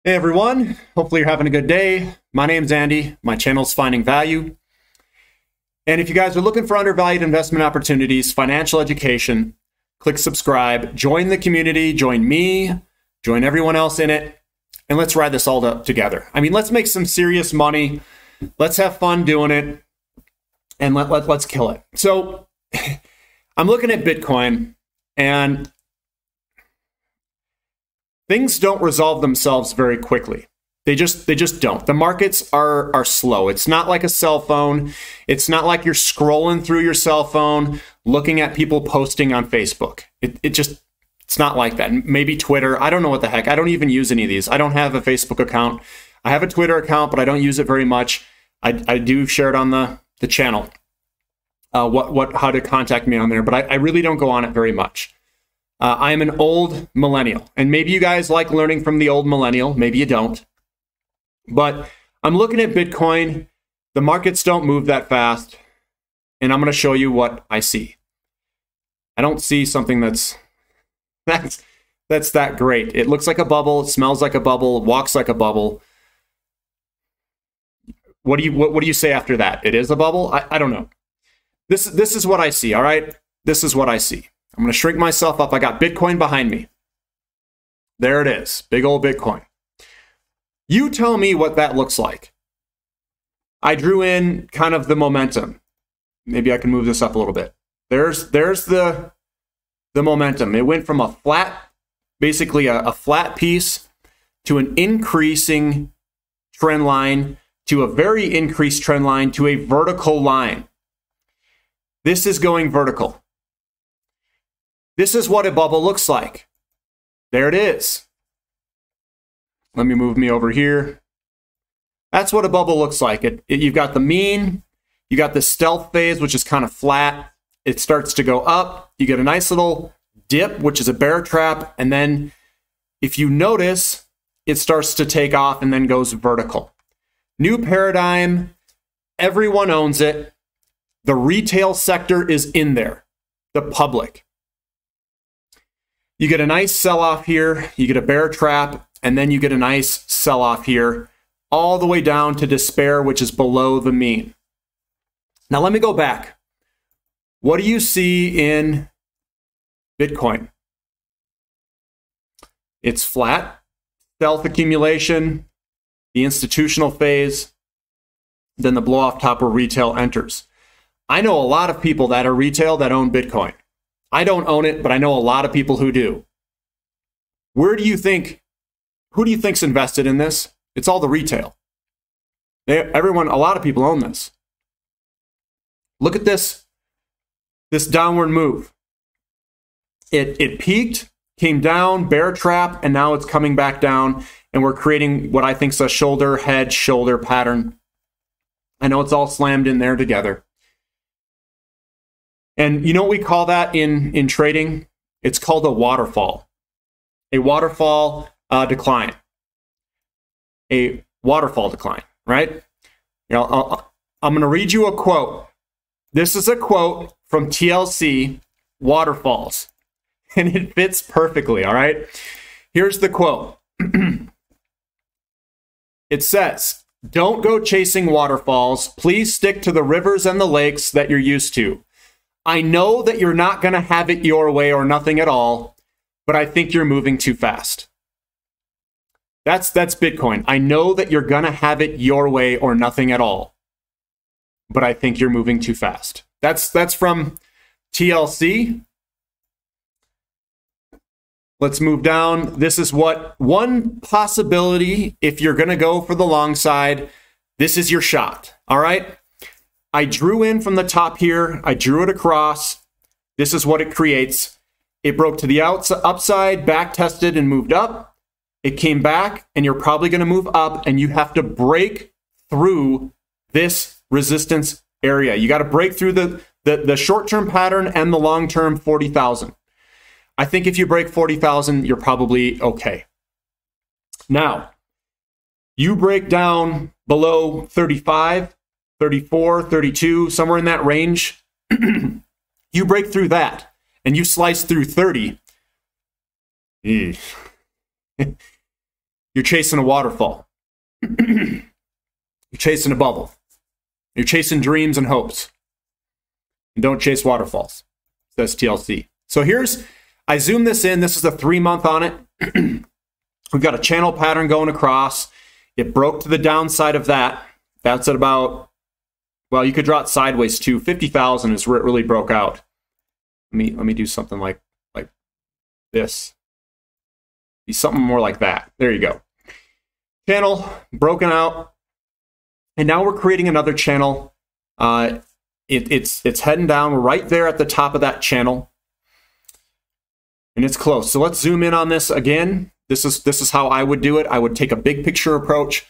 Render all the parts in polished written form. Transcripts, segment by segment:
Hey everyone, hopefully you're having a good day. My name's Andy, my channel's Finding Value. And if you guys are looking for undervalued investment opportunities, financial education, click subscribe, join the community, join me, join everyone else in it, and let's ride this all up together. I mean, let's make some serious money, let's have fun doing it, and let's kill it. So I'm looking at Bitcoin, and things don't resolve themselves very quickly. They just don't. The markets are slow. It's not like a cell phone. It's not like you're scrolling through your cell phone, looking at people posting on Facebook. It's not like that. Maybe Twitter. I don't know what the heck. I don't even use any of these. I don't have a Facebook account. I have a Twitter account, but I don't use it very much. I do share it on the channel. How to contact me on there, but I really don't go on it very much. I am an old millennial, and maybe you guys like learning from the old millennial. Maybe you don't. But I'm looking at Bitcoin. The markets don't move that fast, and I'm going to show you what I see. I don't see something that's that great. It looks like a bubble. It smells like a bubble. Walks like a bubble. What do you say after that? It is a bubble? I don't know. This is what I see. All right. This is what I see. I'm going to shrink myself up. I got Bitcoin behind me. There it is. Big old Bitcoin. You tell me what that looks like. I drew in kind of the momentum. Maybe I can move this up a little bit. There's the momentum. It went from a flat, basically a flat piece, to an increasing trend line, to a very increased trend line, to a vertical line. This is going vertical. This is what a bubble looks like. There it is. Let me move me over here. That's what a bubble looks like. You've got the mean, you got the stealth phase, which is kind of flat. It starts to go up. You get a nice little dip, which is a bear trap. And then if you notice, it starts to take off and then goes vertical. New paradigm. Everyone owns it. The retail sector is in there. The public. You get a nice sell-off here, you get a bear trap, and then you get a nice sell-off here, all the way down to despair, which is below the mean. Now let me go back. What do you see in Bitcoin? It's flat, stealth accumulation, the institutional phase, then the blow-off top where retail enters. I know a lot of people that are retail that own Bitcoin. I don't own it, but I know a lot of people who do. Who do you think's invested in this? It's all the retail. A lot of people own this. Look at this downward move. It peaked, came down, bear trap, and now it's coming back down, and we're creating what I think is a shoulder, head, shoulder pattern. I know it's all slammed in there together. And you know what we call that in trading? It's called a waterfall. A waterfall decline. A waterfall decline, right? I'm going to read you a quote. This is a quote from TLC, Waterfalls. And it fits perfectly, all right? Here's the quote. It says, "Don't go chasing waterfalls. Please stick to the rivers and the lakes that you're used to. I know that you're not going to have it your way or nothing at all, but I think you're moving too fast." That's Bitcoin. I know that you're going to have it your way or nothing at all, but I think you're moving too fast. That's from TLC. Let's move down. This is what one possibility, if you're going to go for the long side, this is your shot. All right. I drew in from the top here. I drew it across. This is what it creates. It broke to the upside, back tested and moved up. It came back, and you're probably going to move up, and you have to break through this resistance area. You got to break through the short-term pattern and the long-term 40,000. I think if you break 40,000, you're probably okay. Now, you break down below 35, 34, 32, somewhere in that range. You break through that and you slice through 30. You're chasing a waterfall. You're chasing a bubble. You're chasing dreams and hopes. And don't chase waterfalls, says TLC. So I zoom this in. This is a 3-month on it. We've got a channel pattern going across. It broke to the downside of that. That's at about, well, you could draw it sideways too. 50,000 is where it really broke out. Let me do something like this. Be something more like that. There you go. Channel broken out. And now we're creating another channel. It's heading down right there at the top of that channel. And it's close. So let's zoom in on this again. This is how I would do it. I would take a big picture approach,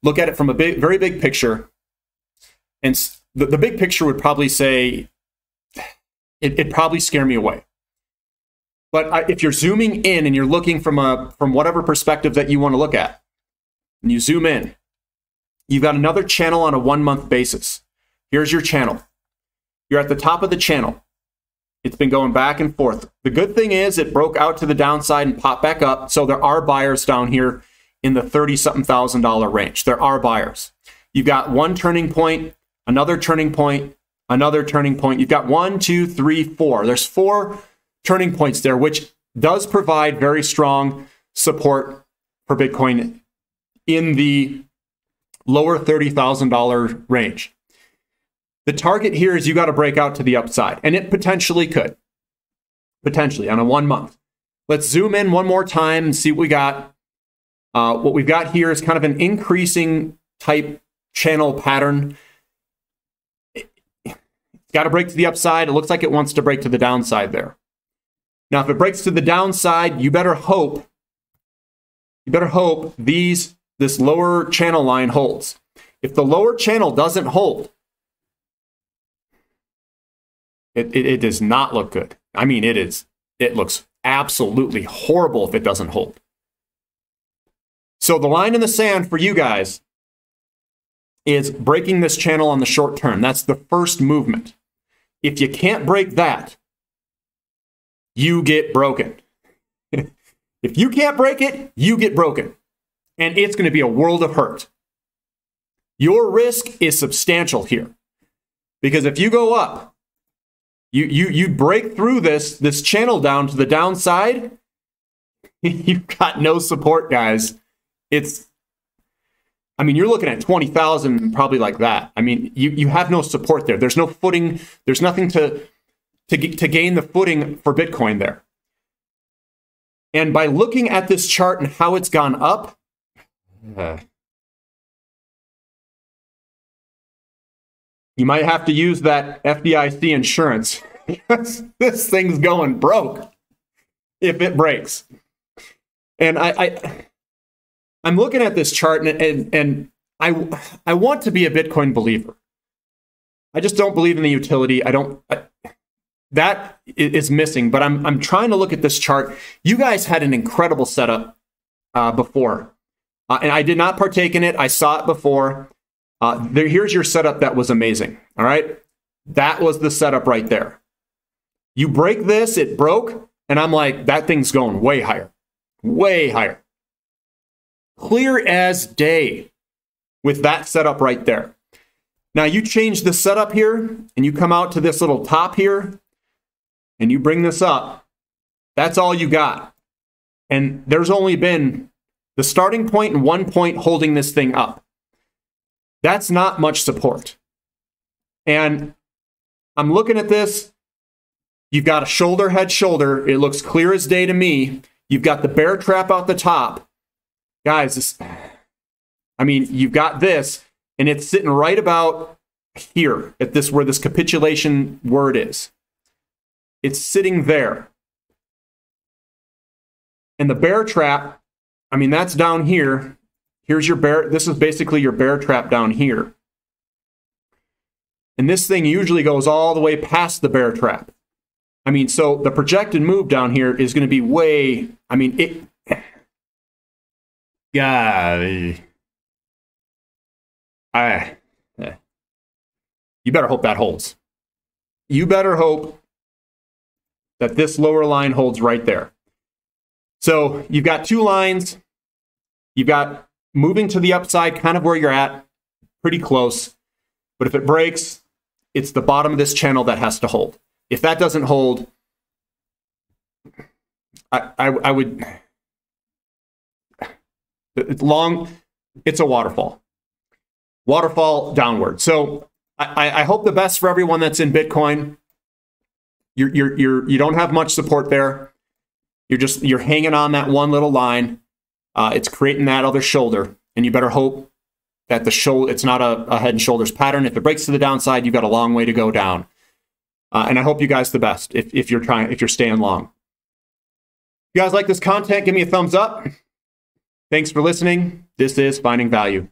look at it from a very big picture. And the big picture would probably say, it'd probably scare me away. But if you're zooming in and you're looking from whatever perspective that you want to look at, and you zoom in, you've got another channel on a 1-month basis. Here's your channel. You're at the top of the channel. It's been going back and forth. The good thing is it broke out to the downside and popped back up. So there are buyers down here in the $30-something thousand range. There are buyers. You've got one turning point, another turning point, another turning point. You've got 1, 2, 3, 4. There's 4 turning points there, which does provide very strong support for Bitcoin in the lower $30,000 range. The target here is you got to break out to the upside, and it potentially could. Potentially on a 1 month. Let's zoom in one more time and see what we got. What we've got here is kind of an increasing type channel pattern. It's got to break to the upside. It looks like it wants to break to the downside there. Now, if it breaks to the downside, you better hope this lower channel line holds. If the lower channel doesn't hold, it does not look good. I mean, it looks absolutely horrible if it doesn't hold. So the line in the sand for you guys is breaking this channel on the short term. That's the first movement. If you can't break that, you get broken. If you can't break it, you get broken. And it's going to be a world of hurt. Your risk is substantial here. Because if you go up, you break through this channel down to the downside, you've got no support, guys. You're looking at 20,000 probably like that. I mean, you have no support there. There's no footing. There's nothing to gain the footing for Bitcoin there. And by looking at this chart and how it's gone up, you might have to use that FDIC insurance because this thing's going broke if it breaks. And I'm looking at this chart and I want to be a Bitcoin believer. I just don't believe in the utility. That is missing, but I'm trying to look at this chart. You guys had an incredible setup before, and I did not partake in it. I saw it before. Here's your setup that was amazing. All right. That was the setup right there. You break this, it broke. And I'm like, that thing's going way higher, way higher. Clear as day with that setup right there. Now you change the setup here and you come out to this little top here and you bring this up. That's all you got. And there's only been the starting point and 1 point holding this thing up. That's not much support. And I'm looking at this. You've got a shoulder, head, shoulder. It looks clear as day to me. You've got the bear trap out the top. Guys, you've got this, and it's sitting right about here at this where this capitulation word is. It's sitting there. And the bear trap, that's down here. Here's your bear. This is basically your bear trap down here. And this thing usually goes all the way past the bear trap. So the projected move down here is going to be way, you better hope that holds. You better hope that this lower line holds right there. So you've got 2 lines. You've got moving to the upside, kind of where you're at, pretty close. But if it breaks, it's the bottom of this channel that has to hold. If that doesn't hold, I would, it's long, it's a waterfall. Waterfall downward. So I hope the best for everyone that's in Bitcoin. You don't have much support there. You're hanging on that one little line. It's creating that other shoulder, and you better hope that the shoulder, it's not a head and shoulders pattern. If it breaks to the downside, you've got a long way to go down. And I hope you guys the best if you're staying long. If you guys like this content, give me a thumbs up. Thanks for listening. This is Finding Value.